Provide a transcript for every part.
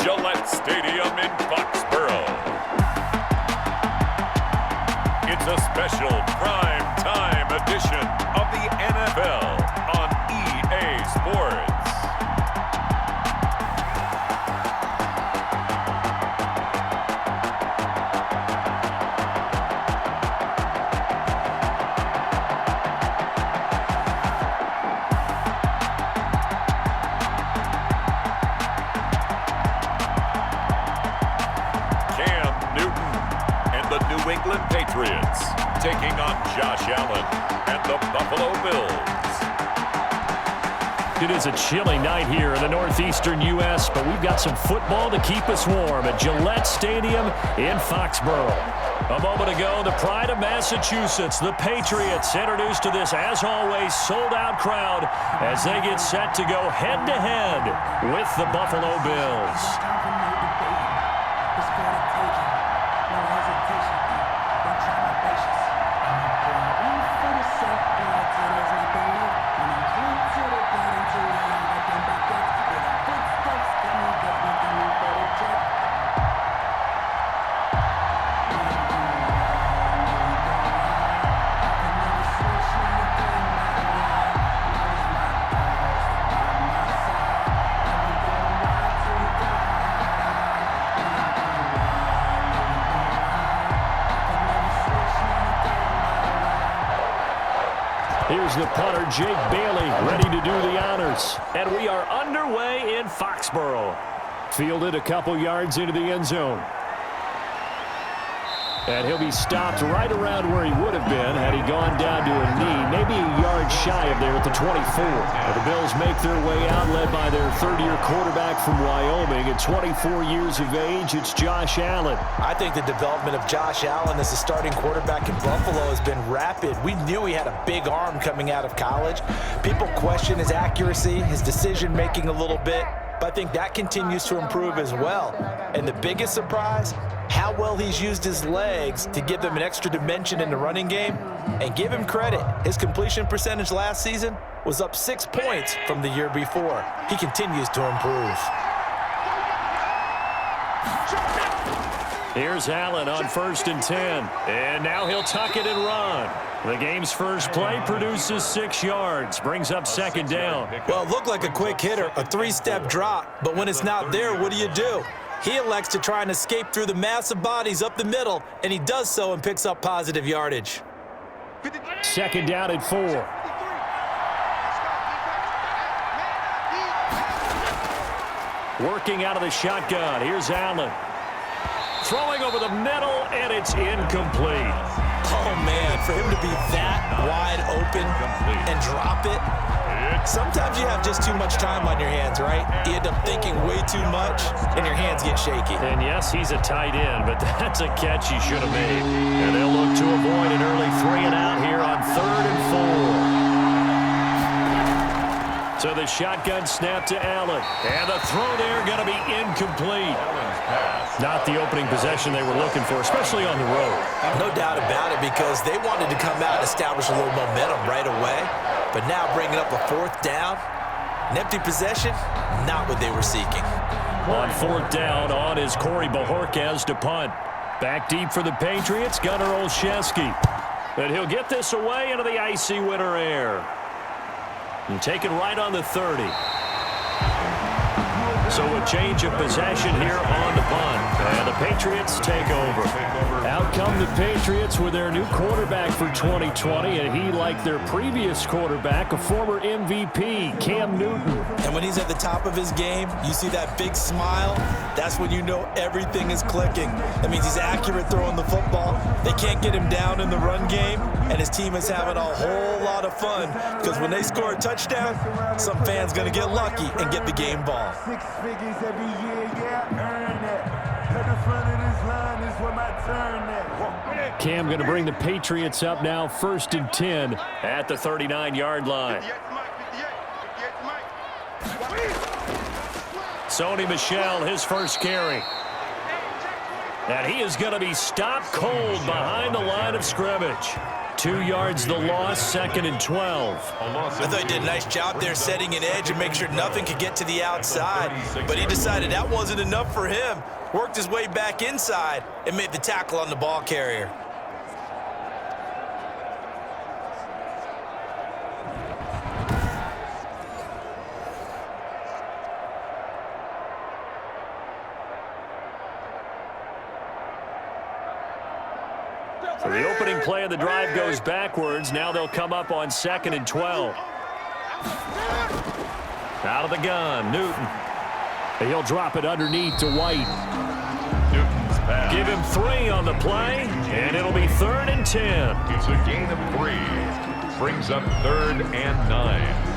Gillette Stadium in Foxborough. It's a special prime time edition of the NFL on EA Sports. New England Patriots taking on Josh Allen and the Buffalo Bills. It is a chilly night here in the northeastern U.S., but we've got some football to keep us warm at Gillette Stadium in Foxborough. A moment ago, the pride of Massachusetts, the Patriots, introduced to this, as always, sold-out crowd as they get set to go head-to-head with the Buffalo Bills. Here's the punter, Jake Bailey, ready to do the honors. And we are underway in Foxborough. Fielded a couple yards into the end zone. And he'll be stopped right around where he would have been had he gone down to a knee, maybe a yard shy of there at the 24. And the Bills make their way out, led by their third-year quarterback from Wyoming. At 24 years of age, it's Josh Allen. I think the development of Josh Allen as a starting quarterback in Buffalo has been rapid. We knew he had a big arm coming out of college. People question his accuracy, his decision-making a little bit, but I think that continues to improve as well. And the biggest surprise, how well he's used his legs to give them an extra dimension in the running game. And give him credit, his completion percentage last season was up 6 points from the year before. He continues to improve. Here's Allen on 1st and 10. And now he'll tuck it and run. The game's first play produces 6 yards, brings up 2nd down. Well, it looked like a quick hitter, a 3-step drop. But when it's not there, what do? He elects to try and escape through the massive bodies up the middle, and he does so and picks up positive yardage. 2nd down and 4. Working out of the shotgun. Here's Allen. Throwing over the middle, and it's incomplete. Oh, man, for him to be that wide open and drop it. Sometimes you have just too much time on your hands, right? You end up thinking way too much, and your hands get shaky. And yes, he's a tight end, but that's a catch he should have made. And they'll look to avoid an early 3-and-out here on 3rd and 4. So the shotgun snap to Allen. And the throw there going to be incomplete. Not the opening possession they were looking for, especially on the road. No doubt about it, because they wanted to come out and establish a little momentum right away. But now bringing up a 4th down, an empty possession, not what they were seeking. On 4th down, on is Corey Bojorquez to punt. Back deep for the Patriots, Gunnar Olszewski. But he'll get this away into the icy winter air. And take it right on the 30. So a change of possession here on the punt. And the Patriots take over. Out come the Patriots with their new quarterback for 2020. And he, like their previous quarterback, a former MVP, Cam Newton. And when he's at the top of his game, you see that big smile. That's when you know everything is clicking. That means he's accurate throwing the football. They can't get him down in the run game. And his team is having a whole lot of fun. Because when they score a touchdown, some fan's going to get lucky and get the game ball. 6 figures every year, yeah, earn that. At the front of this line is where my turn at. Cam going to bring the Patriots up now, 1st and 10 at the 39-yard line. Sony Michel, his first carry. And he is going to be stopped cold behind the line of scrimmage. 2 yards the loss, 2nd and 12. I thought he did a nice job there setting an edge and make sure nothing could get to the outside. But he decided that wasn't enough for him. Worked his way back inside and made the tackle on the ball carrier. So the opening play of the drive goes backwards. Now they'll come up on 2nd and 12. Out of the gun, Newton. He'll drop it underneath to White. Newton's pass. Give him 3 on the play, and it'll be 3rd and 10. It's a gain of 3. Brings up 3rd and 9.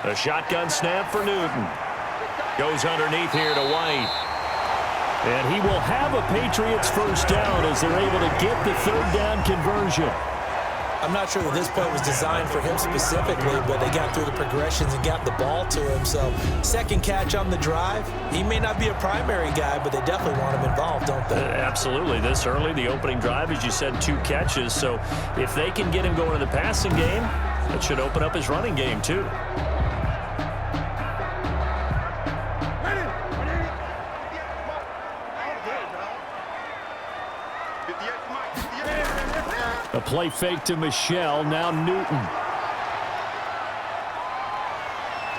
A shotgun snap for Newton. Goes underneath here to White. And he will have a Patriots first down as they're able to get the 3rd down conversion. I'm not sure that this play was designed for him specifically, but they got through the progressions and got the ball to him. So, 2nd catch on the drive. He may not be a primary guy, but they definitely want him involved, don't they? Absolutely. This early, the opening drive, as you said, 2 catches. So, if they can get him going in the passing game, that should open up his running game, too. A play fake to Michelle, now Newton.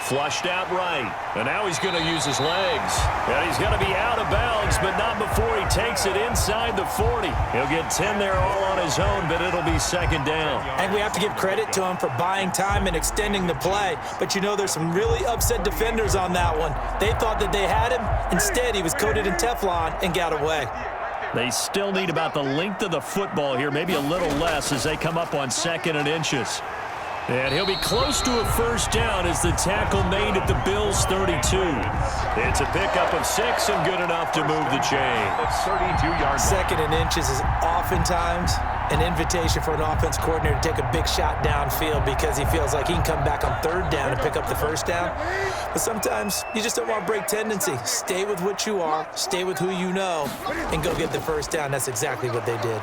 Flushed out right, and now he's going to use his legs. And he's going to be out of bounds, but not before he takes it inside the 40. He'll get 10 there all on his own, but it'll be 2nd down. And we have to give credit to him for buying time and extending the play. But you know, there's some really upset defenders on that one. They thought that they had him. Instead, he was coated in Teflon and got away. They still need about the length of the football here, maybe a little less as they come up on 2nd and inches. And he'll be close to a first down as the tackle made at the Bills' 32. It's a pickup of 6 and good enough to move the chain. 32-yard. 2nd and inches is oftentimes an invitation for an offense coordinator to take a big shot downfield because he feels like he can come back on 3rd down and pick up the first down. But sometimes you just don't want to break tendency. Stay with what you are, stay with who you know, and go get the first down. That's exactly what they did.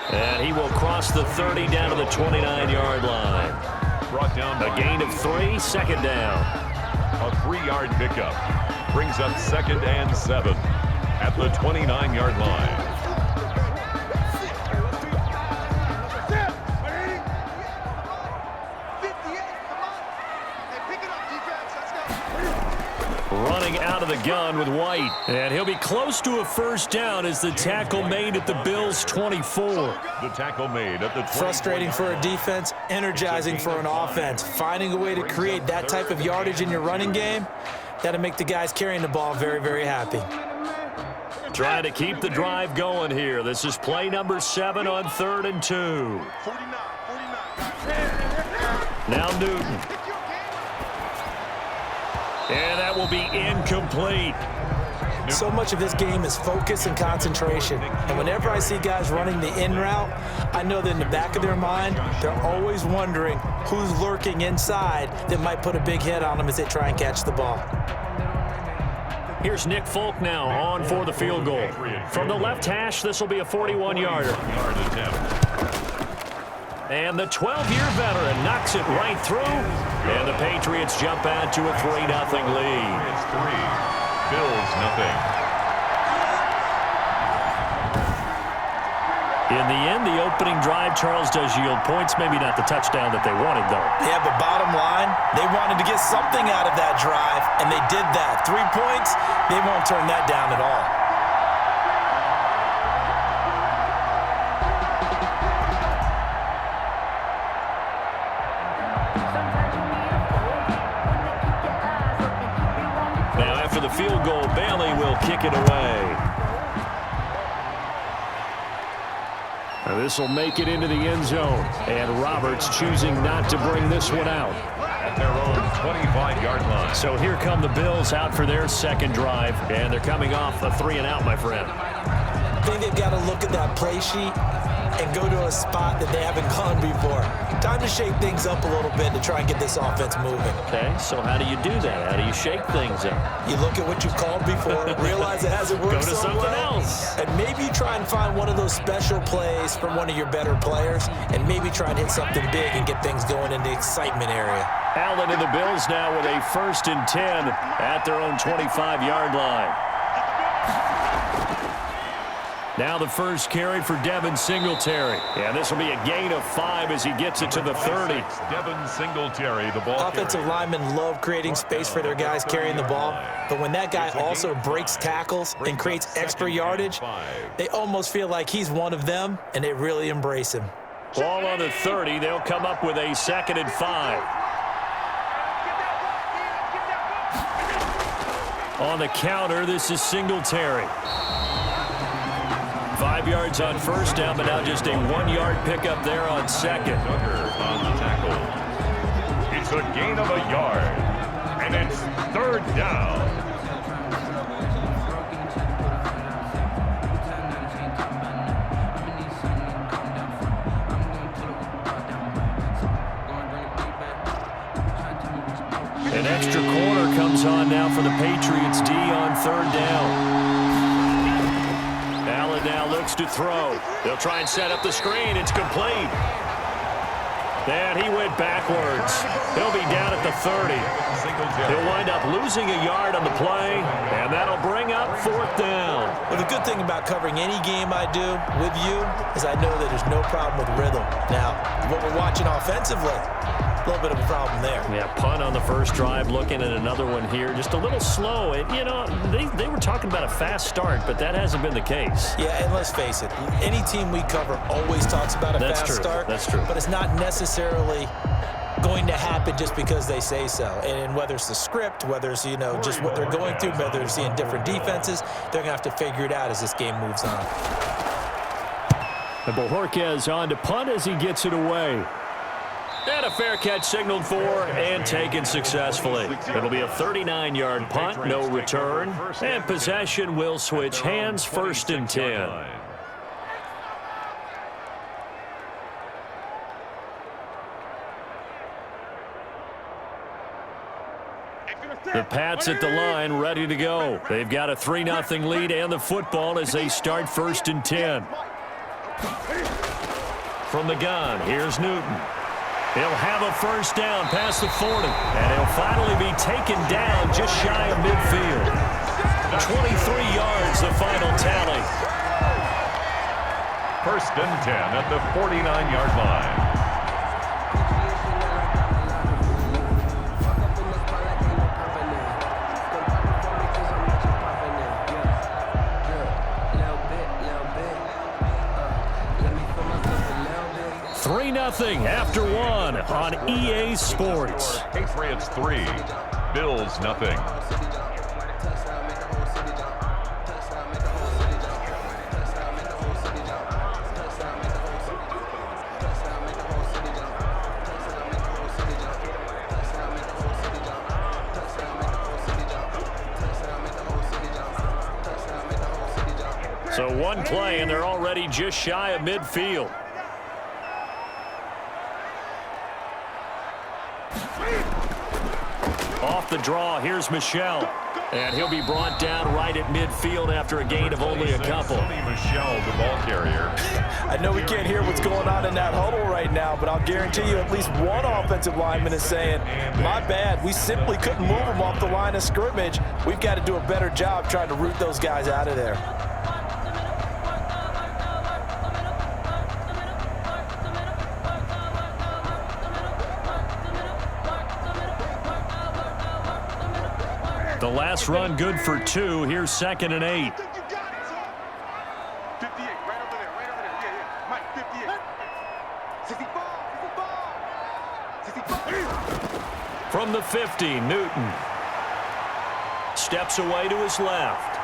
And he will cross the 30 down to the 29-yard line. Brought down A gain of 3, 2nd down. a 3-yard pickup. Brings up 2nd and 7 at the 29-yard line. Running out of the gun with White. And he'll be close to a first down as the tackle made at the Bills' 24. The tackle made at the 24. Frustrating for a defense, energizing for an offense. Finding a way to create that type of yardage in your running game, that'll make the guys carrying the ball very, very happy. Trying to keep the drive going here. This is play number 7 on 3rd and 2. Now Newton. And that will be incomplete. So much of this game is focus and concentration. And whenever I see guys running the in route, I know that in the back of their mind, they're always wondering who's lurking inside that might put a big hit on them as they try and catch the ball. Here's Nick Folk now on for the field goal. From the left hash, this will be a 41-yarder. And the 12-year veteran knocks it right through. And the Patriots jump out to a 3-0 lead. It's 3. Bills nothing. In the end, the opening drive, Charles, does yield points. Maybe not the touchdown that they wanted, though. Yeah, but bottom line, they wanted to get something out of that drive, and they did that. 3 points, they won't turn that down at all. Now, after the field goal, Bailey will kick it away. Now this will make it into the end zone. And Roberts choosing not to bring this one out. At their own 25-yard line. So here come the Bills out for their second drive. And they're coming off a 3-and-out, my friend. I think they've got to look at that play sheet and go to a spot that they haven't gone before. Time to shake things up a little bit to try and get this offense moving. Okay, so how do you do that? How do you shake things up? You look at what you've called before, realize it hasn't worked Go to so something well, else. and maybe you try and find one of those special plays from one of your better players, and maybe try and hit something big and get things going in the excitement area. Allen and the Bills now with a 1st and 10 at their own 25-yard line. Now the first carry for Devin Singletary. And this will be a gain of 5 as he gets it to the 30. Devin Singletary, the ball Offensive linemen love creating space for their guys carrying the ball, but when that guy also breaks tackles and creates extra yardage, they almost feel like he's one of them, and they really embrace him. Ball on the 30. They'll come up with a 2nd and 5. On the counter, this is Singletary. 5 yards on first down, but now just a 1-yard pickup there on second. On the tackle. It's a gain of a yard, and it's 3rd down. An extra corner comes on now for the Patriots D on 3rd down. Allen now looks to throw. They'll try and set up the screen. It's complete. And he went backwards. He'll be down at the 30. He'll wind up losing a yard on the play, and that'll bring up 4th down. Well, the good thing about covering any game I do with you is I know that there's no problem with rhythm. Now, what we're watching offensively, a little bit of a problem there. Yeah, punt on the first drive, looking at another one here. Just a little slow. You know, they were talking about a fast start, but that hasn't been the case. Yeah, and let's face it, any team we cover always talks about a fast start. That's true. But it's not necessarily going to happen just because they say so. And whether it's the script, whether it's, you know, just what they're going through, whether they're seeing different defenses, they're going to have to figure it out as this game moves on. And Bojorquez on to punt as he gets it away. And a fair catch signaled for and taken successfully. It'll be a 39-yard punt, no return. And possession will switch hands, 1st and 10. The Pats at the line, ready to go. They've got a 3-0 lead and the football as they start 1st and 10. From the gun, here's Newton. He'll have a first down past the 40, and he'll finally be taken down just shy of midfield. 23 yards, the final tally. 1st and 10 at the 49-yard line. After one on EA Sports. Patriots 3, Bills nothing. So one play and they're already just shy of midfield. Off the draw, here's Michel. And he'll be brought down right at midfield after a gain of only a couple. Michel, the ball carrier. I know we can't hear what's going on in that huddle right now, but I'll guarantee you at least one offensive lineman is saying, my bad, we simply couldn't move them off the line of scrimmage. We've got to do a better job trying to root those guys out of there. The last run good for 2. Here's 2nd and 8. 58, right over there, yeah. Mike, 58. 65. From the 50, Newton steps away to his left.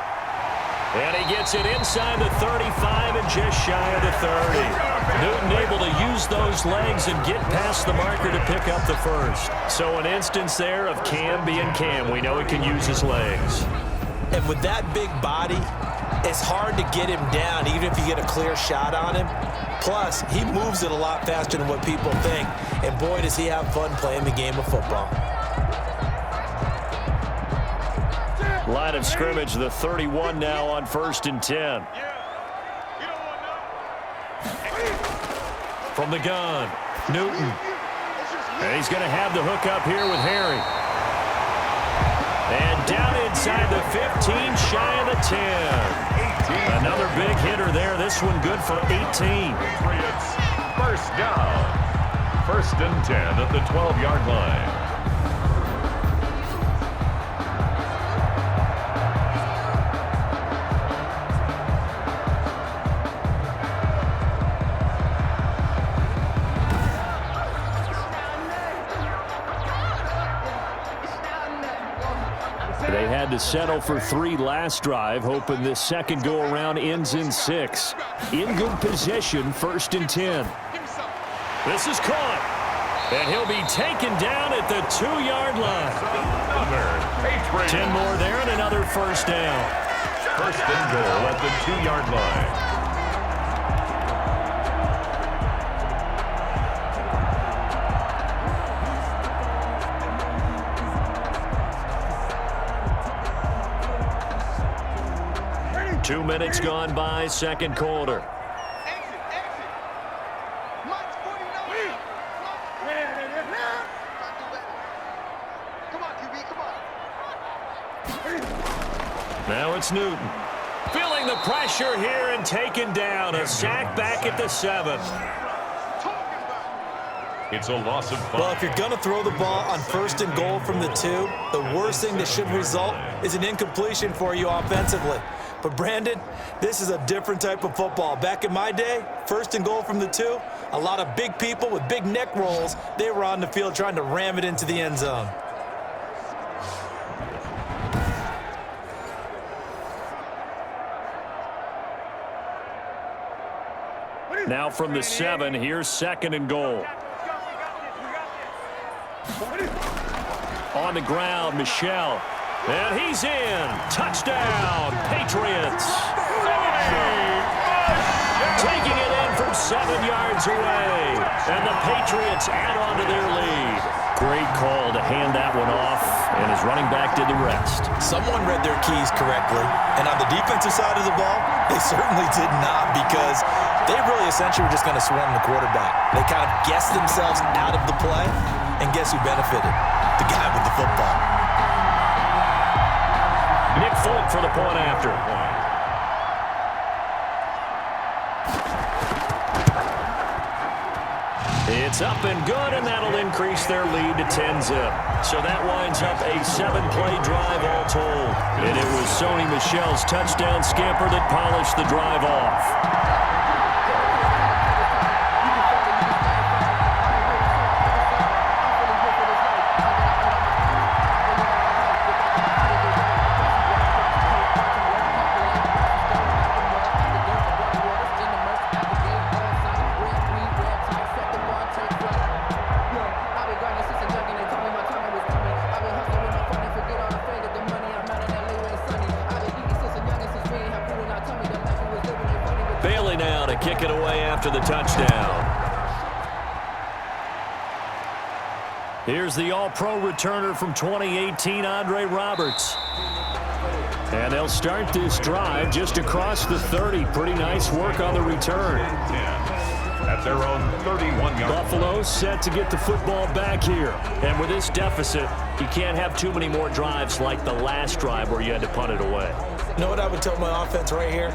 And he gets it inside the 35 and just shy of the 30. Newton able to use those legs and get past the marker to pick up the first. So an instance there of Cam being Cam. We know he can use his legs. And with that big body, it's hard to get him down, even if you get a clear shot on him. Plus, he moves it a lot faster than what people think. And boy, does he have fun playing the game of football. Line of scrimmage, the 31 now on 1st and 10. From the gun, Newton. And he's going to have the hook up here with Harry. And down inside the 15, shy of the 10. Another big hitter there. This one good for 18. Patriots, first down. 1st and 10 at the 12-yard line. They had to settle for 3 last drive, hoping this second go-around ends in 6. In good position, 1st and 10. This is caught, and he'll be taken down at the 2-yard line. 10 more there and another first down. 1st and goal at the 2-yard line. Two minutes gone by, second quarter. Now it's Newton. Feeling the pressure here and taken down. A sack back at the 7. It's a loss of 5. Well, if you're going to throw the ball on 1st and goal from the 2, the worst thing that should result is an incompletion for you offensively. But, Brandon, this is a different type of football. Back in my day, 1st and goal from the 2, a lot of big people with big neck rolls, they were on the field trying to ram it into the end zone. Now from the 7, here's 2nd and goal. On the ground, Michel. And he's in. Touchdown, Patriots. Taking it in from 7 yards away. And the Patriots add on to their lead. Great call to hand that one off. And his running back did the rest. Someone read their keys correctly. And on the defensive side of the ball, they certainly did not, because they really essentially were just going to swarm the quarterback. They kind of guessed themselves out of the play. And guess who benefited? The guy with the football. Nick Folk for the point after. It's up and good, and that'll increase their lead to 10-zip. So that winds up a 7-play drive all told. And it was Sony Michel's touchdown scamper that polished the drive off. Kick it away after the touchdown. Here's the all-pro returner from 2018, Andre Roberts. And they'll start this drive just across the 30. Pretty nice work on the return. At their own 31-yard. Buffalo set to get the football back here. And with this deficit, you can't have too many more drives like the last drive where you had to punt it away. You know what I would tell my offense right here?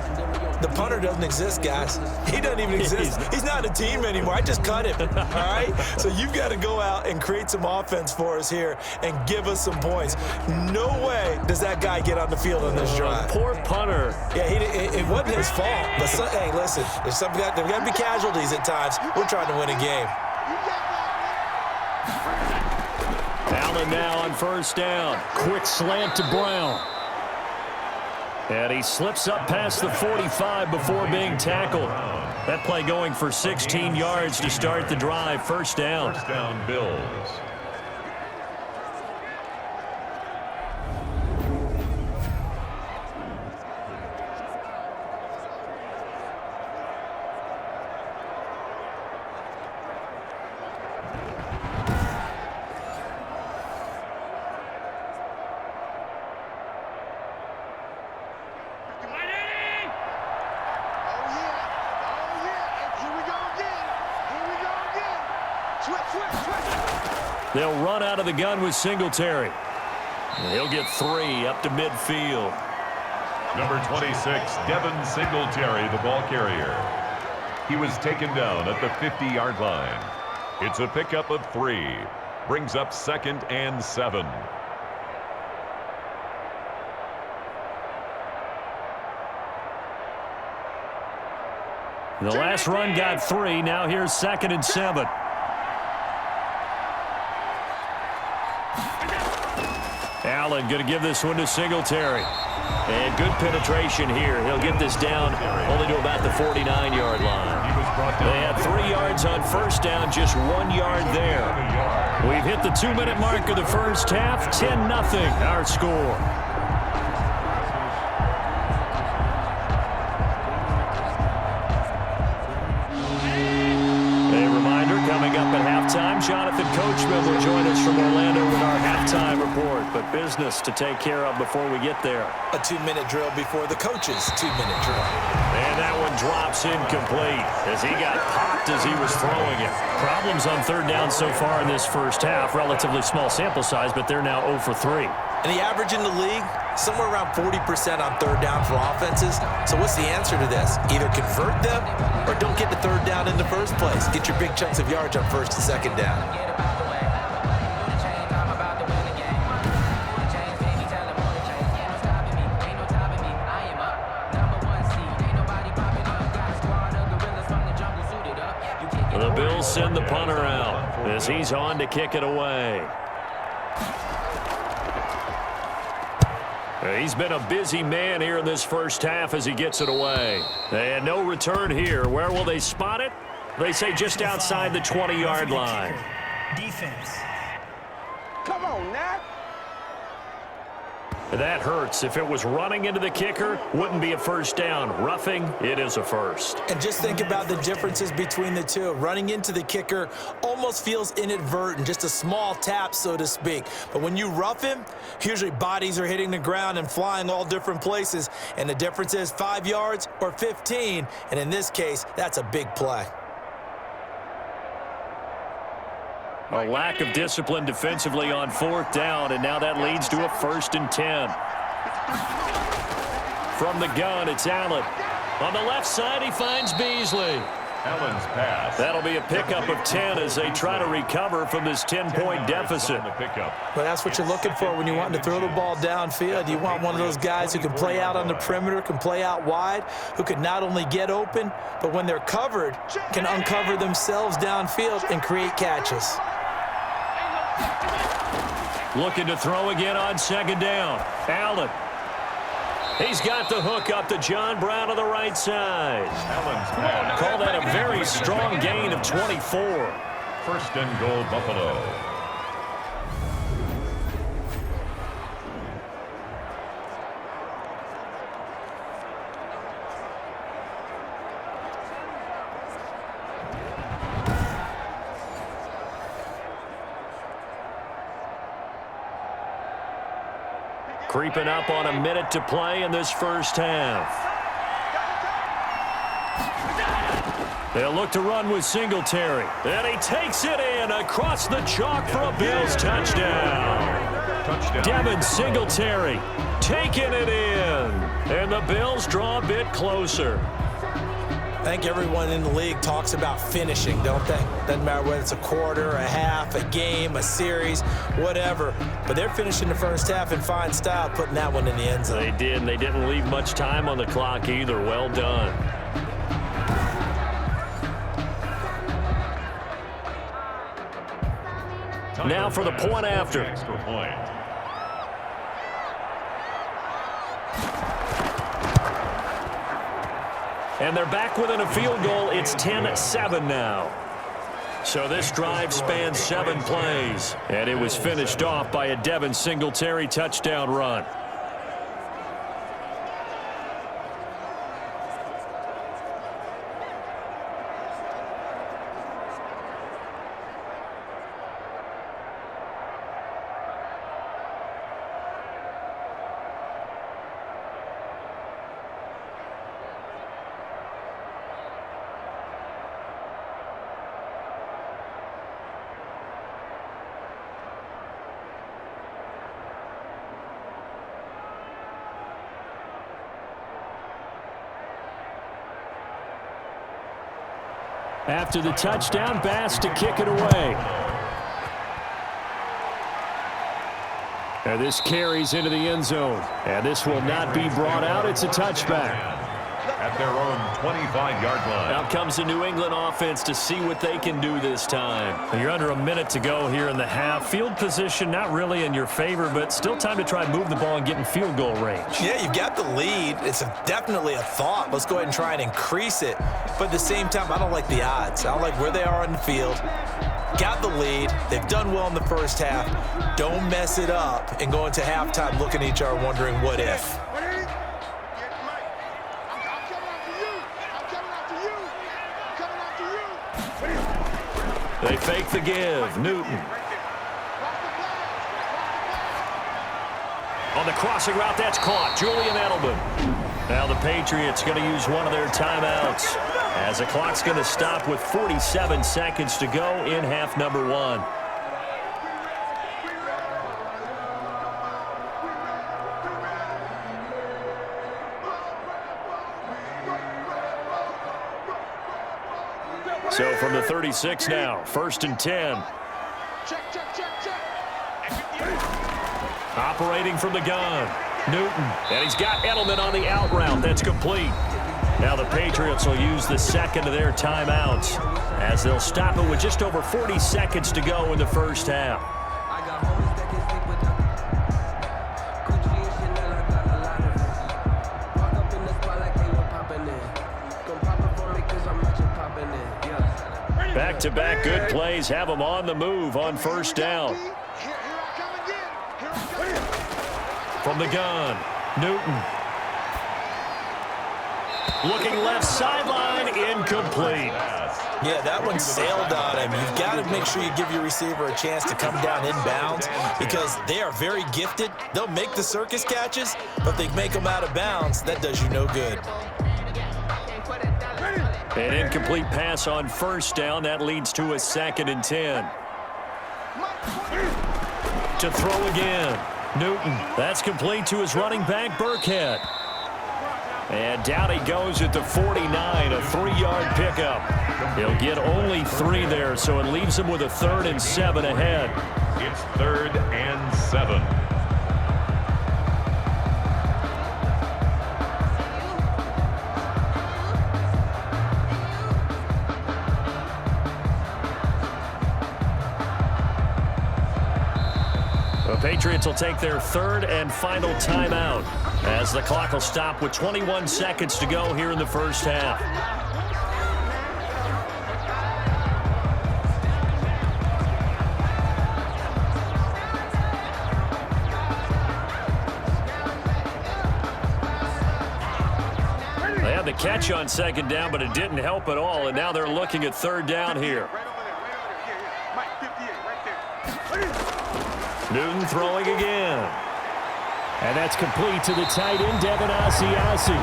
The punter doesn't exist, guys. He doesn't even exist. He's not a team anymore. I just cut him, all right? So you've got to go out and create some offense for us here and give us some points. No way does that guy get on the field on this drive. Poor punter. Yeah, it wasn't his fault. But hey, listen, there's got to be casualties at times. We're trying to win a game. Allen now on first down. Quick slant to Brown. And he slips up past the 45 before being tackled. That play going for 16 yards to start the drive. First down. First down, Bills. They'll run out of the gun with Singletary. And he'll get 3 up to midfield. Number 26, Devin Singletary, the ball carrier. He was taken down at the 50-yard line. It's a pickup of 3. Brings up 2nd and 7. The last run got 3. Now here's 2nd and 7. Allen going to give this one to Singletary. And good penetration here. He'll get this down only to about the 49-yard line. They had 3 yards on first down, just 1 yard there. We've hit the 2-minute mark of the first half. 10-0 our score. Coming up at halftime, Jonathan Coachman will join us from Orlando with our halftime report. But business to take care of before we get there. A 2-minute drill before the coach's 2-minute drill. And that one drops incomplete as he got popped as he was throwing it. Problems on third down so far in this first half. Relatively small sample size, but they're now 0 for 3. And the average in the league, somewhere around 40% on third down for offenses. So what's the answer to this? Either convert them or don't get the third down in the first place. Get your big chunks of yards on first and second down. The Bills send the punter out as he's on to kick it away. He's been a busy man here in this first half as he gets it away. And no return here. Where will they spot it? They say just outside the 20-yard line. Defense. Come on, Nat. That hurts. If it was running into the kicker, wouldn't be a first down. Roughing, it is a first. And just think about the differences between the two. Running into the kicker almost feels inadvertent, just a small tap, so to speak. But when you rough him, usually bodies are hitting the ground and flying all different places. And the difference is 5 yards or 15. And in this case, that's a big play. A lack of discipline defensively on fourth down, and now that leads to a 1st and 10. From the gun, it's Allen. On the left side, he finds Beasley. Allen's pass. That'll be a pickup of 10 as they try to recover from this 10-point deficit. Well, that's what you're looking for when you want to throw the ball downfield. You want one of those guys who can play out on the perimeter, can play out wide, who can not only get open, but when they're covered, can uncover themselves downfield and create catches. Looking to throw again on second down. Allen. He's got the hook up to John Brown on the right side. Call that a very strong gain of 24. 1st and goal, Buffalo. Creeping up on a minute to play in this first half. They'll look to run with Singletary. And he takes it in across the chalk for a Bills touchdown. Devin Singletary taking it in. And the Bills draw a bit closer. I think everyone in the league talks about finishing, don't they? Doesn't matter whether it's a quarter, a half, a game, a series, whatever. But they're finishing the first half in fine style, putting that one in the end zone. They did, and they didn't leave much time on the clock either. Well done. Now for the point after. Extra point. And they're back within a field goal. It's 10-7 now. So this drive spans 7 plays. And it was finished off by a Devin Singletary touchdown run. After the touchdown, Bass to kick it away. And this carries into the end zone. And this will not be brought out. It's a touchback. At their own 25-yard line. Out comes the New England offense to see what they can do this time. You're under a minute to go here in the half. Field position not really in your favor, but still time to try and move the ball and get in field goal range. Yeah, you've got the lead. It's definitely a thought. Let's go ahead and try and increase it. But at the same time, I don't like the odds. I don't like where they are on the field. Got the lead. They've done well in the first half. Don't mess it up and go into halftime looking at each other wondering what if. They fake the give. Newton. On the crossing route, that's caught. Julian Edelman. Now the Patriots going to use one of their timeouts as the clock's going to stop with 47 seconds to go in half number 1. So from the 36 now, 1st and 10. Operating from the gun, Newton. And he's got Edelman on the out route. That's complete. Now the Patriots will use the second of their timeouts as they'll stop it with just over 40 seconds to go in the first half. Back-to-back good plays have them on the move on first down. From the gun, Newton. Looking left sideline, incomplete. Yeah, that one sailed on him. You've got to make sure you give your receiver a chance to come down inbounds because they are very gifted. They'll make the circus catches, but they make them out of bounds. That does you no good. An incomplete pass on first down. That leads to a 2nd and 10. To throw again. Newton. That's complete to his running back, Burkhead. And down he goes at the 49, a 3-yard pickup. He'll get only 3 there, so it leaves him with a 3rd and 7 ahead. It's 3rd and 7. The Patriots will take their 3rd and final timeout as the clock will stop with 21 seconds to go here in the first half. They had the catch on 2nd down, but it didn't help at all, and now they're looking at 3rd down here. Newton throwing again. And that's complete to the tight end, Devin Asiasi.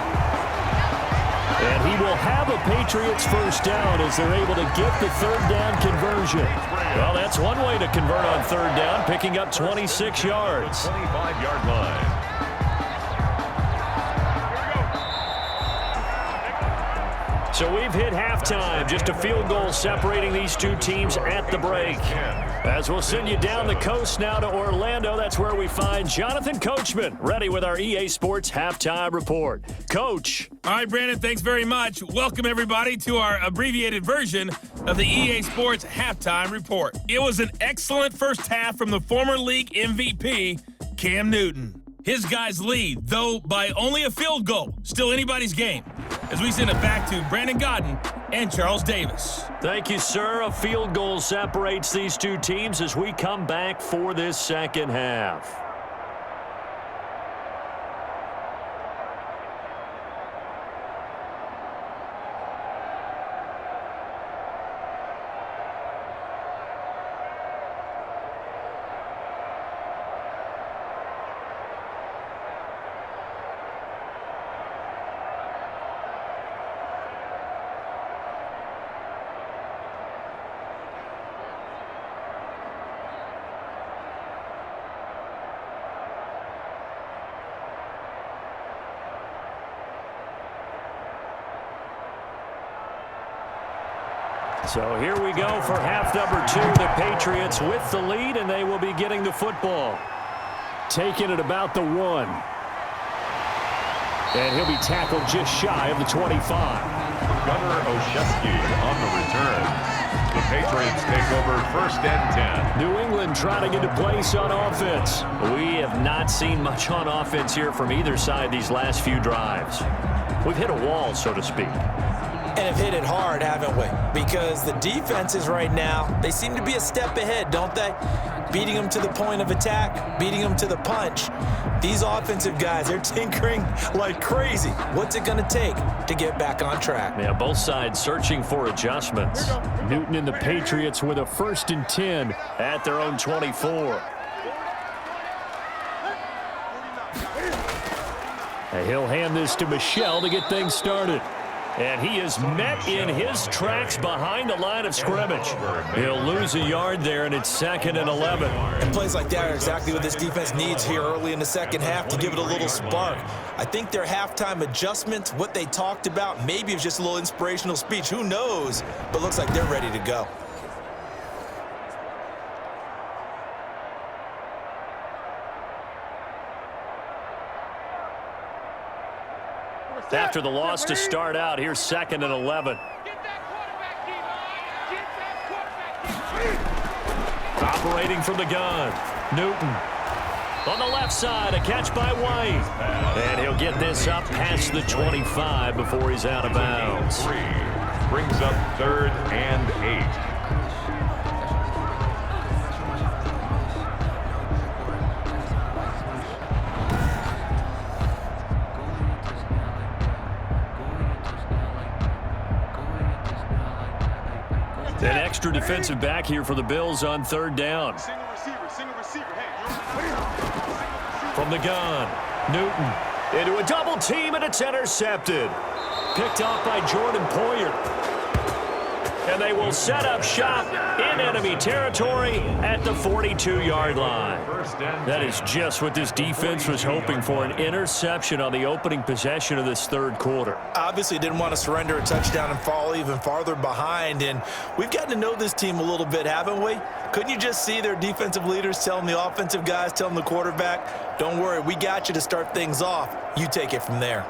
And he will have a Patriots first down as they're able to get the 3rd down conversion. Well, that's one way to convert on 3rd down, picking up 26 yards. 25-yard line. So we've hit halftime, just a field goal separating these two teams at the break. As we'll send you down the coast now to Orlando, that's where we find Jonathan Coachman, ready with our EA Sports Halftime Report. Coach. All right, Brandon, thanks very much. Welcome, everybody, to our abbreviated version of the EA Sports Halftime Report. It was an excellent first half from the former league MVP, Cam Newton. His guys lead, though by only a field goal. Still anybody's game. as we send it back to Brandon Godden and Charles Davis. Thank you, sir. A field goal separates these two teams as we come back for this second half. So here we go for half number 2. The Patriots with the lead, and they will be getting the football. Taking it about the 1. And he'll be tackled just shy of the 25. Gunnar Olszewski on the return. The Patriots take over 1st and 10. New England trying to get a place on offense. We have not seen much on offense here from either side these last few drives. We've hit a wall, so to speak. And have hit it hard, haven't we? Because the defenses right now, they seem to be a step ahead, don't they? Beating them to the point of attack, beating them to the punch. These offensive guys, they're tinkering like crazy. What's it going to take to get back on track? Yeah, both sides searching for adjustments. Newton and the Patriots with a 1st and 10 at their own 24. And he'll hand this to Michel to get things started. And he is met in his tracks behind the line of scrimmage. He'll lose a yard there, and it's 2nd and 11. And plays like that are exactly what this defense needs here early in the second half to give it a little spark. I think their halftime adjustments, what they talked about, maybe it was just a little inspirational speech. Who knows? But looks like they're ready to go. After the loss to start out, here's 2nd and 11. Operating from the gun, Newton. On the left side, a catch by White. And he'll get this up past the 25 before he's out of bounds. 3 brings up 3rd and 8. An extra defensive back here for the Bills on 3rd down. From the gun, Newton into a double team, and it's intercepted. Picked off by Jordan Poyer. And they will set up shop in enemy territory at the 42-yard line. That is just what this defense was hoping for, an interception on the opening possession of this 3rd quarter. Obviously didn't want to surrender a touchdown and fall even farther behind, and we've gotten to know this team a little bit, haven't we? Couldn't you just see their defensive leaders telling the offensive guys, telling the quarterback, don't worry, we got you to start things off. You take it from there.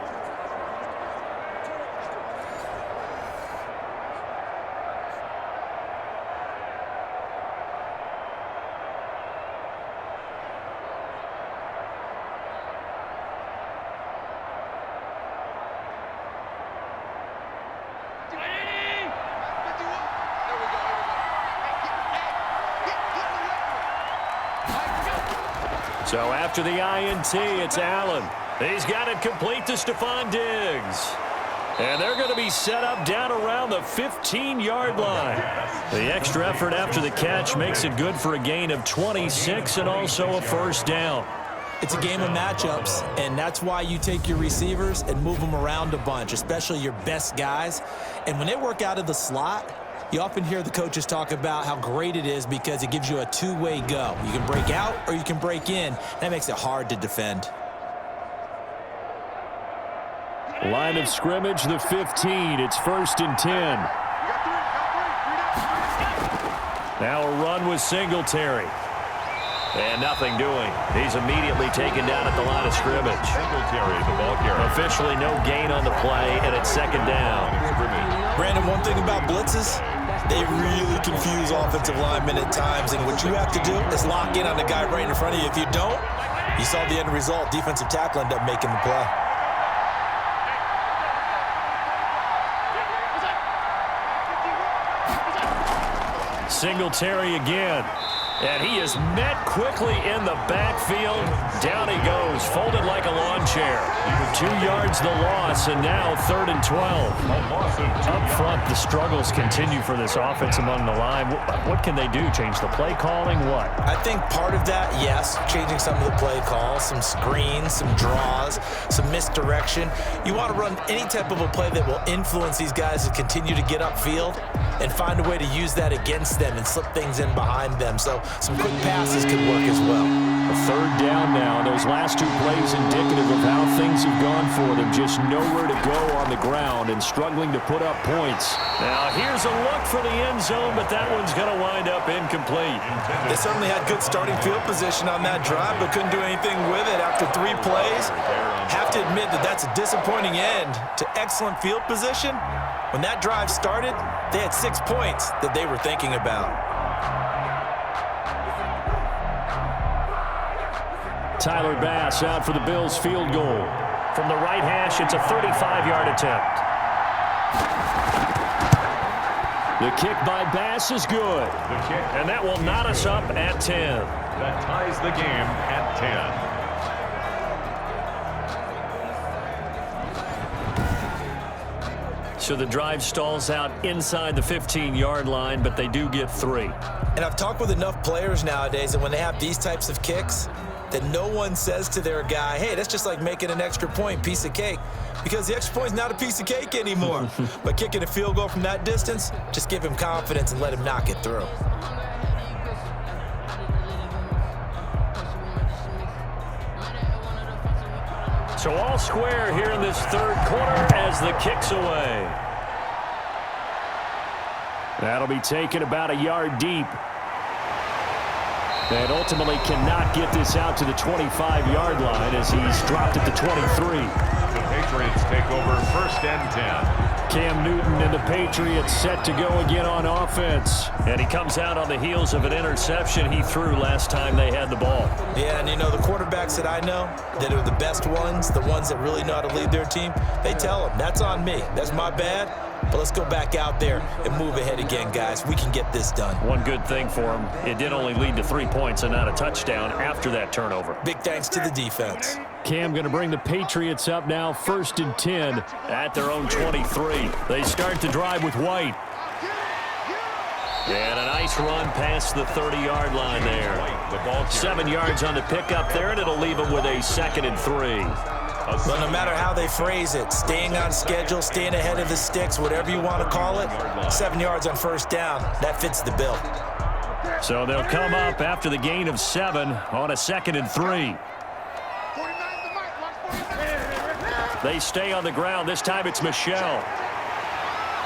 So after the INT, it's Allen. He's got it complete to Stefon Diggs. And they're going to be set up down around the 15-yard line. The extra effort after the catch makes it good for a gain of 26 and also a 1st down. It's a game of matchups, and that's why you take your receivers and move them around a bunch, especially your best guys. And when they work out of the slot, you often hear the coaches talk about how great it is because it gives you a two-way go. You can break out or you can break in. That makes it hard to defend. Line of scrimmage, the 15. It's 1st and 10. Now a run with Singletary. And nothing doing. He's immediately taken down at the line of scrimmage. Singletary, the ball carrier. Officially no gain on the play, and it's 2nd down. Brandon, one thing about blitzes, they really confuse offensive linemen at times, and what you have to do is lock in on the guy right in front of you. If you don't, you saw the end result. Defensive tackle ended up making the play. Singletary again. And he is met quickly in the backfield. Down he goes, folded like a lawn chair. 2 yards the loss, and now 3rd and 12. Up front, the struggles continue for this offense among the line. What can they do? Change the play calling? What? I think part of that, yes, changing some of the play calls, some screens, some draws, some misdirection. You want to run any type of a play that will influence these guys to continue to get upfield and find a way to use that against them and slip things in behind them. So some quick passes could work as well. A 3rd down now. Those last 2 plays indicative of how things have gone for them. Just nowhere to go on the ground and struggling to put up points. Now here's a look for the end zone, but that one's going to wind up incomplete. They certainly had good starting field position on that drive, but couldn't do anything with it after 3 plays. Have to admit that that's a disappointing end to excellent field position. When that drive started, they had 6 points that they were thinking about. Tyler Bass out for the Bills field goal. From the right hash, it's a 35-yard attempt. The kick by Bass is good. And that will knot us up at 10. That ties the game at 10. So the drive stalls out inside the 15-yard line, but they do get 3. And I've talked with enough players nowadays that when they have these types of kicks, that no one says to their guy, hey, that's just like making an extra point, piece of cake. Because the extra point's not a piece of cake anymore. But kicking a field goal from that distance, just give him confidence and let him knock it through. So all square here in this 3rd quarter as the kick's away. That'll be taken about a yard deep. And ultimately cannot get this out to the 25-yard line as he's dropped at the 23. The Patriots take over 1st and 10. Cam Newton and the Patriots set to go again on offense. And he comes out on the heels of an interception he threw last time they had the ball. Yeah, and you know, the quarterbacks that I know that are the best ones, the ones that really know how to lead their team, they tell them, that's on me. That's my bad. But let's go back out there and move ahead again, guys. We can get this done. One good thing for him, it did only lead to 3 points and not a touchdown after that turnover. Big thanks to the defense. Cam going to bring the Patriots up now 1st and 10 at their own 23. They start to drive with White. And a nice run past the 30-yard line there. 7 yards on the pickup there, and it'll leave them with a 2nd and 3. But no matter how they phrase it, staying on schedule, staying ahead of the sticks, whatever you want to call it, 7 yards on 1st down, that fits the bill. So they'll come up after the gain of 7 on a 2nd and 3. They stay on the ground. This time it's Michelle.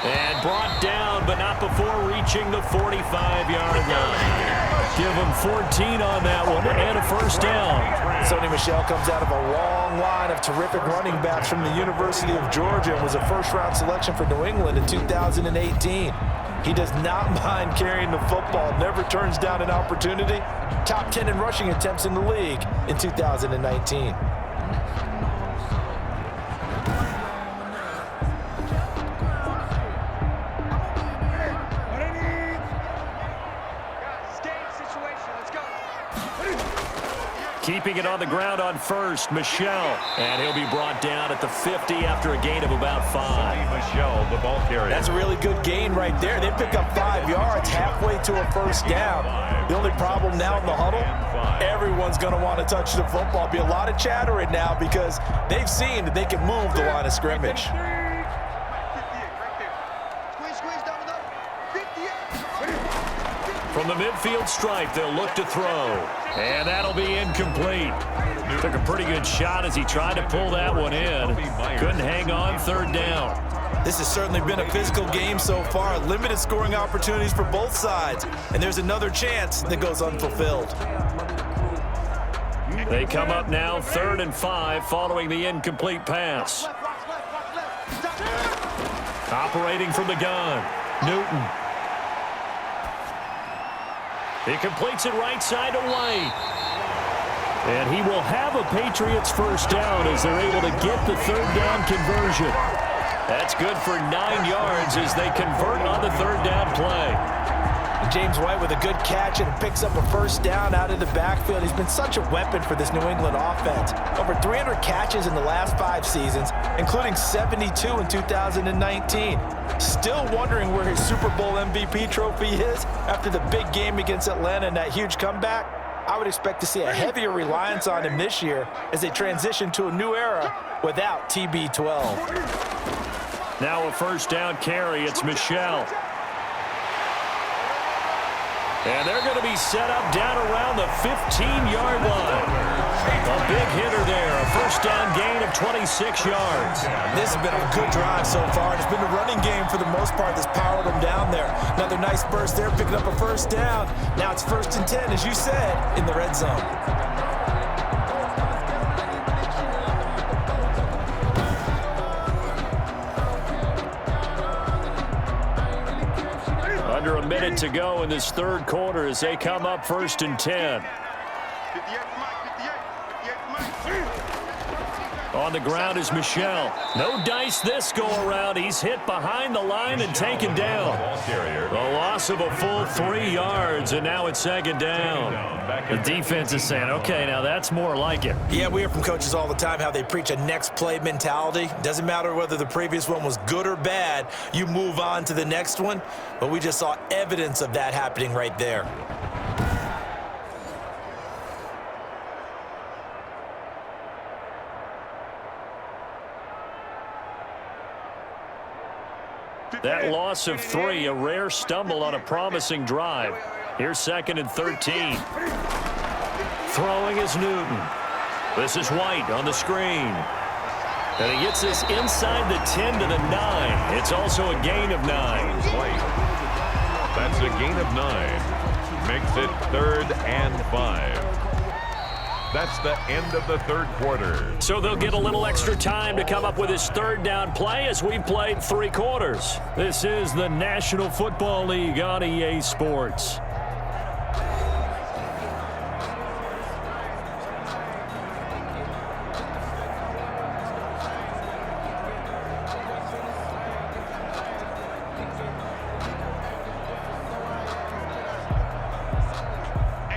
And brought down, but not before reaching the 45-yard line. Give them 14 on that one and a 1st down. Sony Michel comes out of a long line of terrific running backs from the University of Georgia and was a 1st-round selection for New England in 2018. He does not mind carrying the football, never turns down an opportunity. Top 10 in rushing attempts in the league in 2019. Keeping it on the ground on 1st, Michelle. And he'll be brought down at the 50 after a gain of about 5. Michelle, the ball carrier. That's a really good gain right there. They pick up 5 yards halfway to a 1st down. The only problem now in the huddle, everyone's going to want to touch the football. Be a lot of chatter right now because they've seen that they can move the line of scrimmage. From the midfield stripe, they'll look to throw. And that'll be incomplete. Took a pretty good shot as he tried to pull that one in. Couldn't hang on 3rd down. This has certainly been a physical game so far. Limited scoring opportunities for both sides. And there's another chance that goes unfulfilled. They come up now 3rd and 5 following the incomplete pass. Operating from the gun, Newton. He completes it right side to White. And he will have a Patriots 1st down as they're able to get the 3rd down conversion. That's good for 9 yards as they convert on the 3rd down play. James White with a good catch and picks up a first down out of the backfield. He's been such a weapon for this New England offense. Over 300 catches in the last 5 seasons, including 72 in 2019. Still wondering where his Super Bowl MVP trophy is after the big game against Atlanta and that huge comeback. I would expect to see a heavier reliance on him this year as they transition to a new era without TB12. Now a first down carry. It's Michel. And they're going to be set up down around the 15-yard line. A big hitter there. A first down gain of 26 yards. This has been a good drive so far. It's been the running game for the most part that's powered them down there. Another nice burst there, picking up a first down. Now it's 1st and 10, as you said, in the red zone. Under a minute to go in this third quarter as they come up 1st and 10. On the ground is Michel. No dice this go-around. He's hit behind the line and taken down. A loss of a full 3 yards, and now it's 2nd down. The defense is saying, okay, now that's more like it. Yeah, we hear from coaches all the time how they preach a next play mentality. Doesn't matter whether the previous one was good or bad. You move on to the next one. But we just saw evidence of that happening right there. That loss of 3, a rare stumble on a promising drive. Here's 2nd and 13. Throwing is Newton. This is White on the screen. And he gets this inside the 10 to the 9. It's also a gain of 9. That's a gain of 9. Makes it 3rd and 5. That's the end of the third quarter. So they'll get a little extra time to come up with his 3rd down play as we've played 3 quarters. This is the National Football League on EA Sports.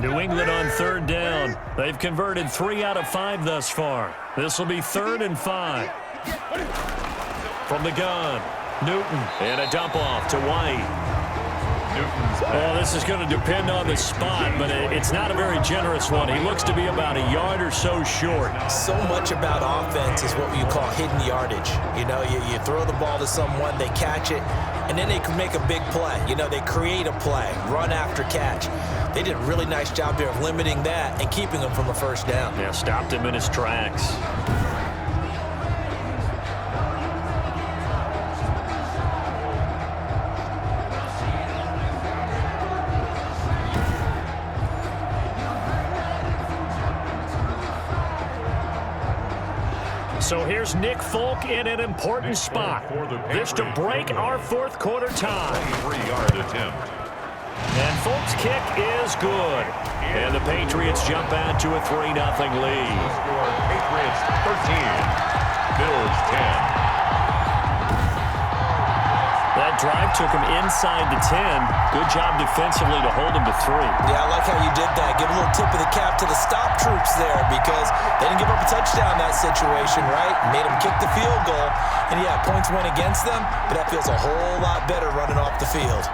New England on 3rd down. They've converted 3 out of 5 thus far. This will be 3rd and 5. From the gun, Newton, and a dump off to White. Well, this is going to depend on the spot, but it's not a very generous one. He looks to be about a yard or so short. So much about offense is what you call hidden yardage. You know, you throw the ball to someone, they catch it, and then they can make a big play. You know, they create a play, run after catch. They did a really nice job here of limiting that and keeping him from a first down. Yeah, stopped him in his tracks. So here's Nick Folk in an important spot. This to break our 4th quarter tie. 3-yard attempt. And Folk's kick is good. And the Patriots jump out to a 3-0 lead. Score Patriots 13. Bills 10. That drive took him inside the 10. Good job defensively to hold him to 3. Yeah, I like how you did that. Give a little tip of the cap to the stop troops there because they didn't give up a touchdown in that situation, right? Made them kick the field goal. And, yeah, points went against them, but that feels a whole lot better running off the field.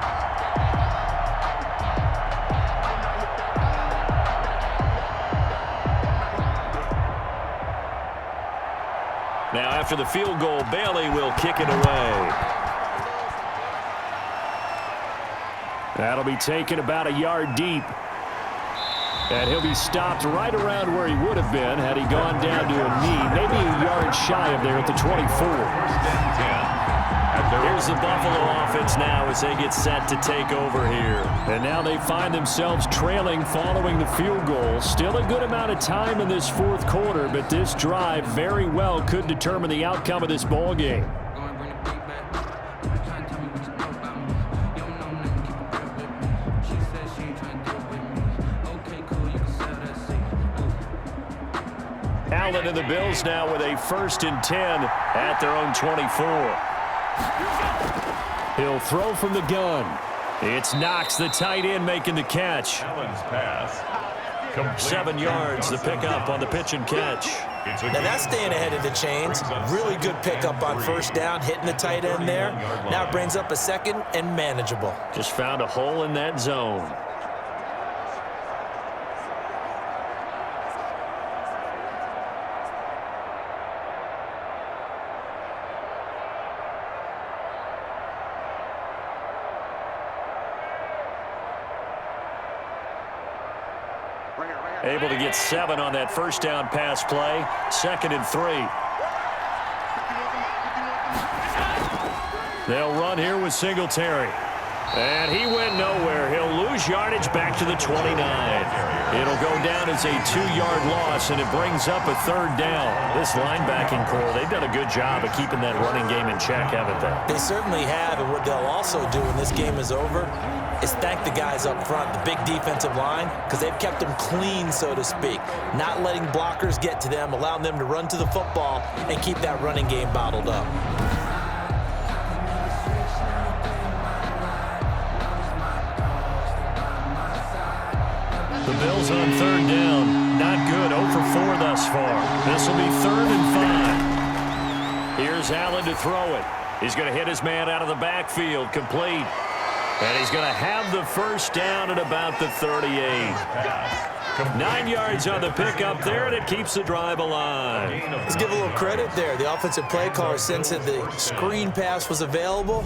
Now, after the field goal, Bailey will kick it away. That'll be taken about a yard deep. And he'll be stopped right around where he would have been had he gone down to a knee, maybe a yard shy of there at the 24. Here's the Buffalo offense now as they get set to take over here. And now they find themselves trailing following the field goal. Still a good amount of time in this 4th quarter, but this drive very well could determine the outcome of this ball game. Allen and the Bills now with a 1st and 10 at their own 24. He'll throw from the gun. It's Knox, the tight end, making the catch. Allen's pass. 7 yards, the pickup on the pitch and catch. Now that's staying ahead of the chains. Really good pickup on first down, hitting the tight end there. Now it brings up a second and manageable. Just found a hole in that zone. Able to get 7 on that first down pass play. 2nd and 3. They'll run here with Singletary. And he went nowhere. He'll lose yardage back to the 29. It'll go down as a 2-yard loss, and it brings up a 3rd down. This linebacking core, they've done a good job of keeping that running game in check, haven't they? They certainly have, and what they'll also do when this game is over is thank the guys up front, the big defensive line, because they've kept them clean, so to speak. Not letting blockers get to them, allowing them to run to the football and keep that running game bottled up. The Bills on 3rd down. Not good. 0 for 4 thus far. This will be 3rd and 5. Here's Allen to throw it. He's going to hit his man out of the backfield. Complete. And he's going to have the first down at about the 38. 9 yards on the pickup there, and it keeps the drive alive. Let's give a little credit there. The offensive play caller sensed that the screen pass was available.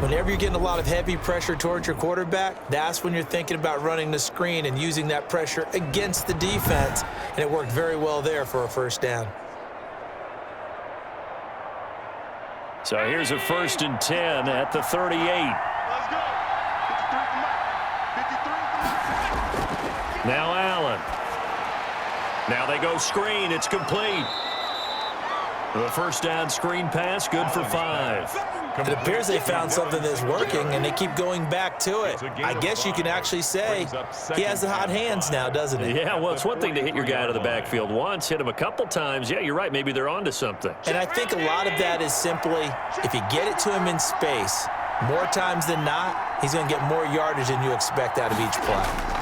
Whenever you're getting a lot of heavy pressure towards your quarterback, that's when you're thinking about running the screen and using that pressure against the defense. And it worked very well there for a first down. So here's a 1st and 10 at the 38. Now Allen. Now they go screen. It's complete. The first down screen pass, good for 5. It appears they found something that's working, and they keep going back to it. I guess you can actually say he has the hot hands now, doesn't he? Yeah, well, it's one thing to hit your guy out of the backfield once, hit him a couple times. Yeah, you're right. Maybe they're onto something. And I think a lot of that is simply if you get it to him in space, more times than not, he's going to get more yardage than you expect out of each play.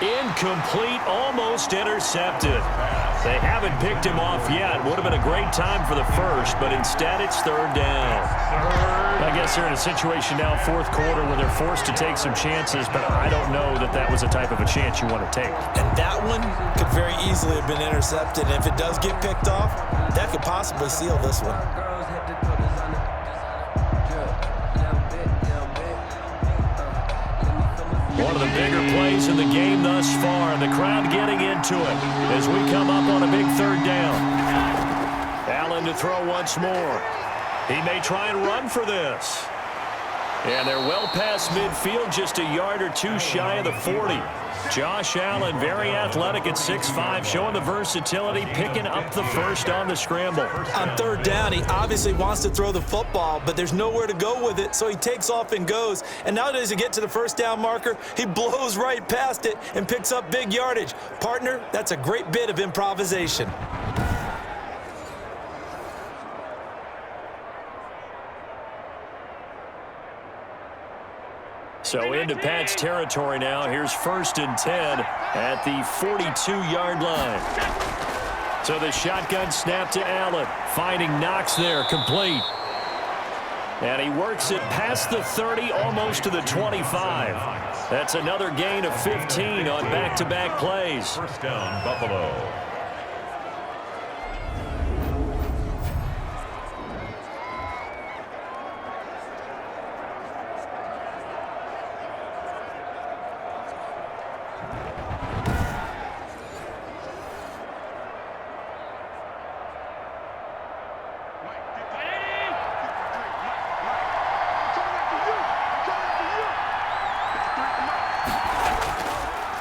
Incomplete, almost intercepted. They haven't picked him off yet. Would have been a great time for the first, but instead it's 3rd down. I guess they're in a situation now, 4th quarter, where they're forced to take some chances, but I don't know that that was the type of a chance you want to take. And that one could very easily have been intercepted. And if it does get picked off, that could possibly seal this one. One of the bigger plays in the game thus far. The crowd getting into it as we come up on a big 3rd down. Allen to throw once more. He may try and run for this. And they're well past midfield, just a yard or 2 shy of the 40. Josh Allen, very athletic at 6'5", showing the versatility, picking up the first on the scramble. On 3rd down, he obviously wants to throw the football, but there's nowhere to go with it, so he takes off and goes. And now as he gets to the first down marker, he blows right past it and picks up big yardage. Partner, that's a great bit of improvisation. So into Pat's territory now. Here's 1st and 10 at the 42-yard line. So the shotgun snap to Allen, finding Knox there, complete. And he works it past the 30, almost to the 25. That's another gain of 15 on back-to-back plays. First down, Buffalo.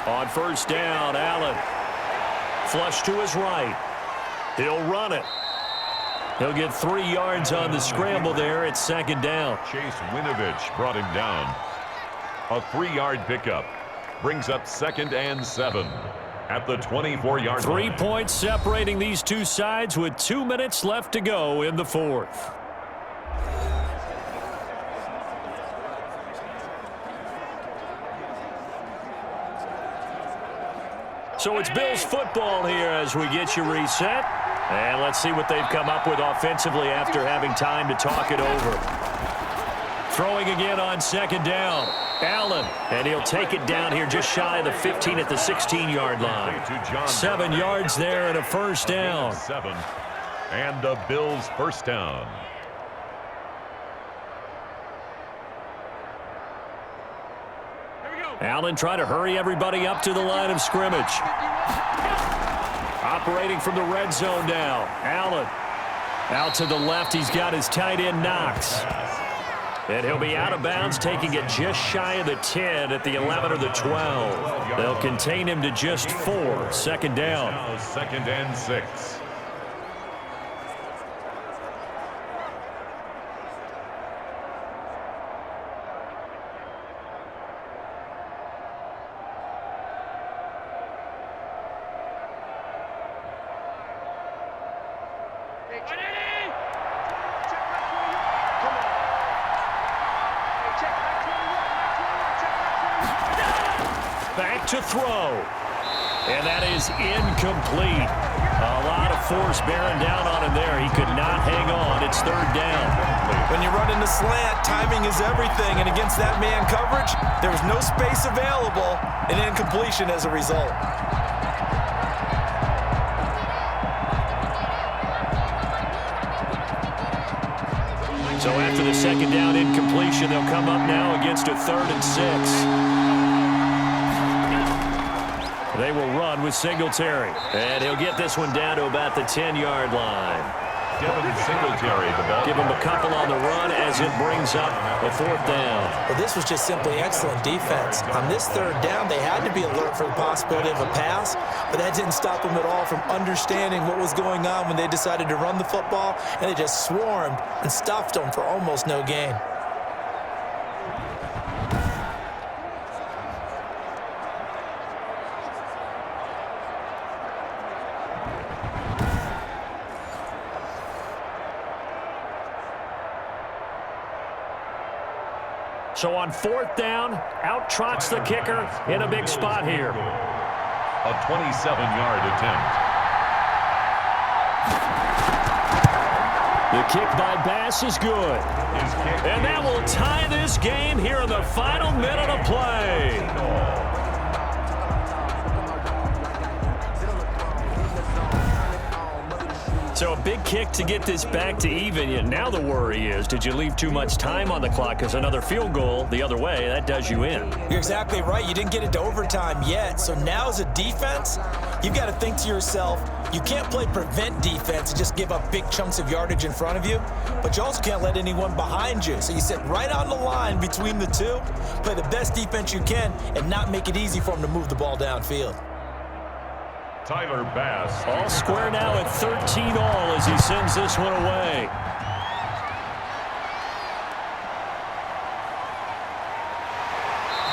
On first down, Allen. Flush to his right. He'll run it. He'll get 3 yards on the scramble there. It's 2nd down. Chase Winovich brought him down. A 3-yard pickup brings up 2nd and 7 at the 24-yard line. 3 points separating these two sides with 2 minutes left to go in the 4th. So it's Bills football here as we get you reset. And let's see what they've come up with offensively after having time to talk it over. Throwing again on second down. Allen, and he'll take it down here just shy of the 15 at the 16-yard line. 7 yards there and a first down. 7, and the Bills first down. Allen trying to hurry everybody up to the line of scrimmage. Operating from the red zone now. Allen out to the left. He's got his tight end Knox. And he'll be out of bounds, taking it just shy of the 10 at the 11 or the 12. They'll contain him to just 4. Second down. Now 2nd and 6. Back to throw. And that is incomplete. A lot of force bearing down on him there. He could not hang on. It's 3rd down. When you run in the slant, timing is everything. And against that man coverage, there was no space available, and incompletion as a result. So after the second down incompletion, they'll come up now against a 3rd and 6. They will run with Singletary. And he'll get this one down to about the 10-yard line. Devin Singletary, the ball. Give him a couple on the run as it brings up a 4th down. Well, this was just simply excellent defense. On this 3rd down, they had to be alert for the possibility of a pass, but that didn't stop them at all from understanding what was going on when they decided to run the football, and they just swarmed and stuffed them for almost no gain. So on 4th down, out trots the kicker in a big spot here. A 27-yard attempt. The kick by Bass is good. And that will tie this game here in the final minute of play. So a big kick to get this back to even. And now the worry is, did you leave too much time on the clock? Because another field goal the other way, that does you in. You're exactly right. You didn't get it to overtime yet. So now as a defense, you've got to think to yourself, you can't play prevent defense and just give up big chunks of yardage in front of you, but you also can't let anyone behind you. So you sit right on the line between the two, play the best defense you can, and not make it easy for them to move the ball downfield. Tyler Bass. All square now at 13 all as he sends this one away.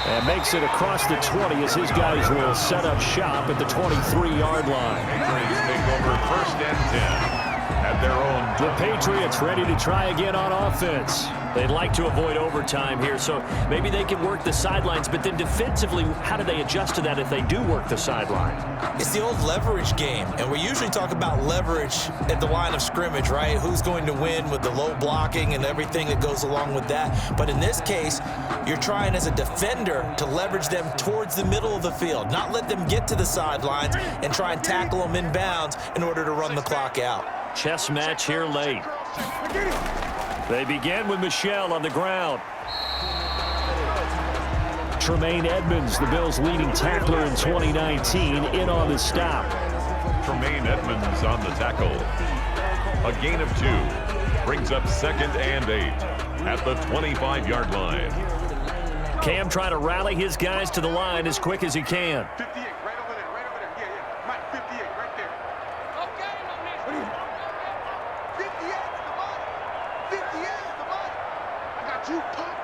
And makes it across the 20 as his guys will set up shop at the 23-yard line. Patriots take over 1st and 10 at their own. The Patriots ready to try again on offense. They'd like to avoid overtime here, so maybe they can work the sidelines, but then defensively, how do they adjust to that if they do work the sideline? It's the old leverage game, and we usually talk about leverage at the line of scrimmage, right? Who's going to win with the low blocking and everything that goes along with that. But in this case, you're trying as a defender to leverage them towards the middle of the field, not let them get to the sidelines and try and tackle them in bounds in order to run the clock out. Chess match here late. They begin with Michel on the ground. Tremaine Edmonds, the Bills' leading tackler in 2019, in on the stop. Tremaine Edmonds on the tackle. A gain of 2. Brings up 2nd and 8 at the 25-yard line. Cam trying to rally his guys to the line as quick as he can. 58, right over there, right over there. Yeah, yeah. Mike, 58, right there. Okay, 58 is the body. 58 is the body. I got you, pop.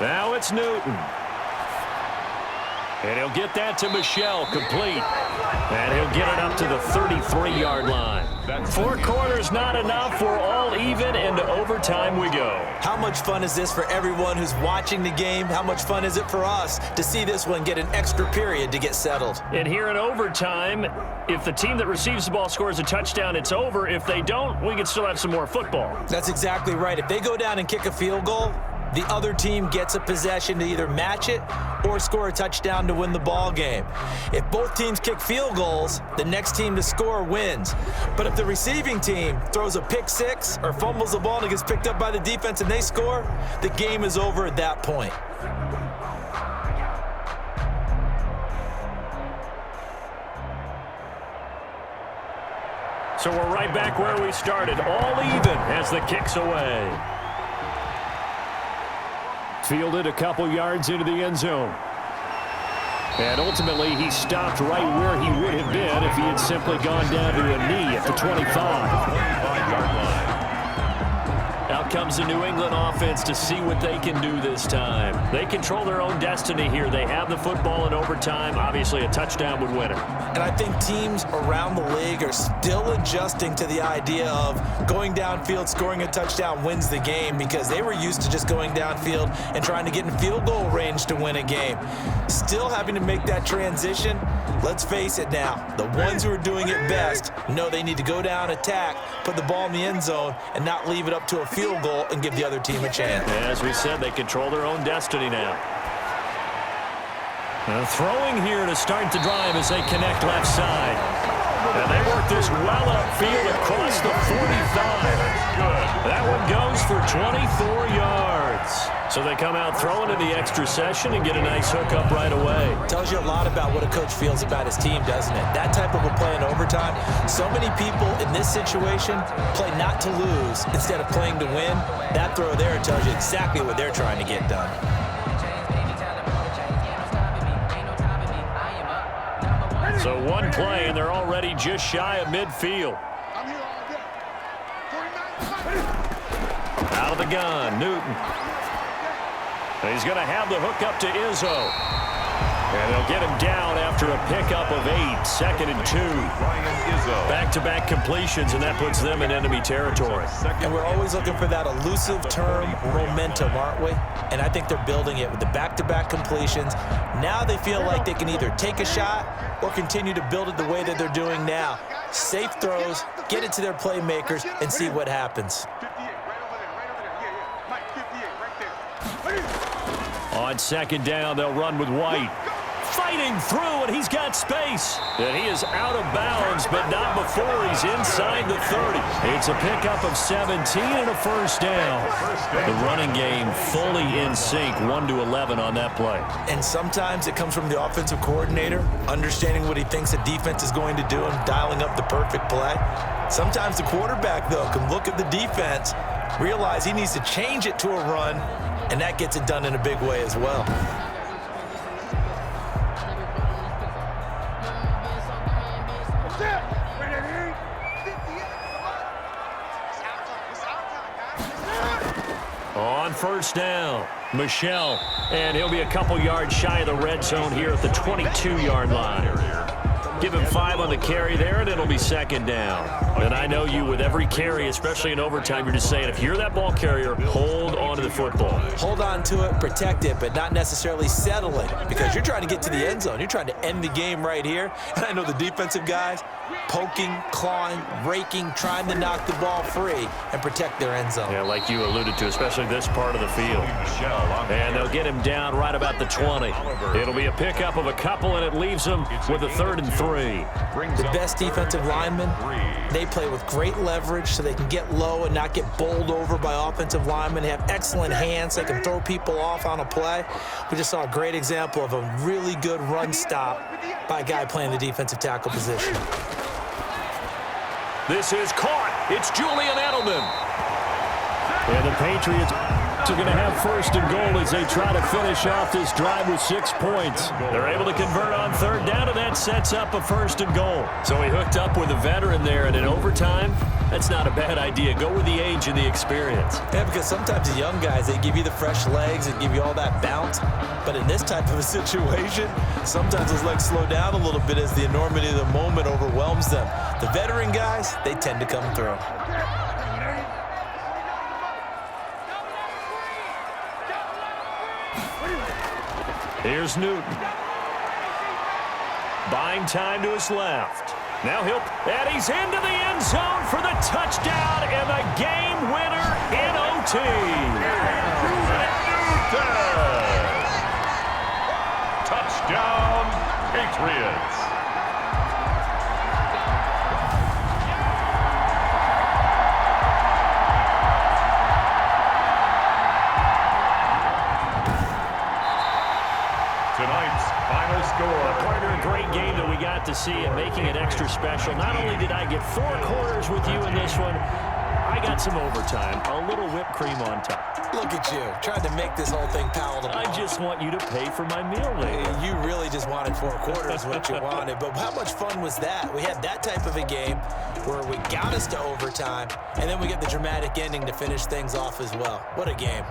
Now it's Newton. And he'll get that to Michel, complete. And he'll get it up to the 33-yard line. 4 quarters not enough. We're all even, and to overtime we go. How much fun is this for everyone who's watching the game? How much fun is it for us to see this one get an extra period to get settled? And here in overtime, if the team that receives the ball scores a touchdown, it's over. If they don't, we can still have some more football. That's exactly right. If they go down and kick a field goal, the other team gets a possession to either match it or score a touchdown to win the ball game. If both teams kick field goals, the next team to score wins. But if the receiving team throws a pick six or fumbles the ball and it gets picked up by the defense and they score, the game is over at that point. So we're right back where we started, all even as the kick's away. Fielded a couple yards into the end zone. And ultimately, he stopped right where he would have been if he had simply gone down to a knee at the 25-yard line. Out comes the New England offense to see what they can do this time. They control their own destiny here. They have the football in overtime. Obviously, a touchdown would win it. And I think teams around the league are still adjusting to the idea of going downfield, scoring a touchdown wins the game, because they were used to just going downfield and trying to get in field goal range to win a game. Still having to make that transition. Let's face it now, the ones who are doing it best know they need to go down, attack, put the ball in the end zone, and not leave it up to a field goal and give the other team a chance. As we said, they control their own destiny now. Throwing here to start the drive as they connect left side. And they work this well upfield across the 45. That one goes for 24 yards. So they come out throwing in the extra session and get a nice hook up right away. Tells you a lot about what a coach feels about his team, doesn't it? That type of a play in overtime. So many people in this situation play not to lose instead of playing to win. That throw there tells you exactly what they're trying to get done. So one play, and they're already just shy of midfield. I'm here all day. 49. Out of the gun, Newton. He's going to have the hook up to Izzo. And they'll get him down after a pickup of 8, 2nd and 2. Back-to-back completions, and that puts them in enemy territory. And we're always looking for that elusive term, momentum, aren't we? And I think they're building it with the back-to-back completions. Now they feel like they can either take a shot or continue to build it the way that they're doing now. Safe throws, get it to their playmakers, and see what happens. 58, right over there, right over there. Yeah. Mike, 58, right there. On 2nd down, they'll run with White. Fighting through, and he's got space. And he is out of bounds, but not before he's inside the 30. It's a pickup of 17 and a first down. The running game fully in sync, 1-11 on that play. And sometimes it comes from the offensive coordinator, understanding what he thinks the defense is going to do and dialing up the perfect play. Sometimes the quarterback, though, can look at the defense, realize he needs to change it to a run, and that gets it done in a big way as well. On first down, Michel, and he'll be a couple yards shy of the red zone here at the 22-yard line. Give him 5 on the carry there, and it'll be 2nd down. And I know you, with every carry, especially in overtime, you're just saying, if you're that ball carrier, hold on to the football. Hold on to it, protect it, but not necessarily settle it, because you're trying to get to the end zone. You're trying to end the game right here. And I know the defensive guys poking, clawing, raking, trying to knock the ball free and protect their end zone. Yeah, like you alluded to, especially this part of the field. And they'll get him down right about the 20. It'll be a pickup of a couple, and it leaves them with a 3rd and 3. The best defensive linemen, they play with great leverage so they can get low and not get bowled over by offensive linemen. They have excellent hands. They can throw people off on a play. We just saw a great example of a really good run stop by a guy playing the defensive tackle position. This is caught. It's Julian Edelman. And the Patriots are going to have first and goal as they try to finish off this drive with 6 points. They're able to convert on third down, and that sets up a first and goal. So he hooked up with a veteran there, and in overtime, that's not a bad idea. Go with the age and the experience. Yeah, because sometimes the young guys, they give you the fresh legs and give you all that bounce. But in this type of a situation, sometimes those legs slow down a little bit as the enormity of the moment overwhelms them. The veteran guys, they tend to come through. Here's Newton. Buying time to his left. Now and he's into the end zone for the touchdown and the game winner in OT. Touchdown, Patriots. Tonight's final score. Partner, a great game that we got to see and making it extra special. Not only did I get 4 quarters with you in this one, I got some overtime, a little whipped cream on top. Look at you, trying to make this whole thing palatable. I just want you to pay for my meal later. You really just wanted 4 quarters, what you wanted. But how much fun was that? We had that type of a game where we got us to overtime, and then we get the dramatic ending to finish things off as well. What a game.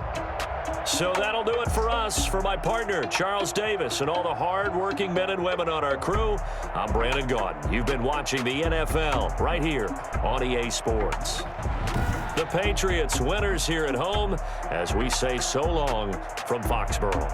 So that'll do it for us. For my partner, Charles Davis, and all the hard-working men and women on our crew, I'm Brandon Gaudin. You've been watching the NFL right here on EA Sports. The Patriots winners here at home as we say so long from Foxborough.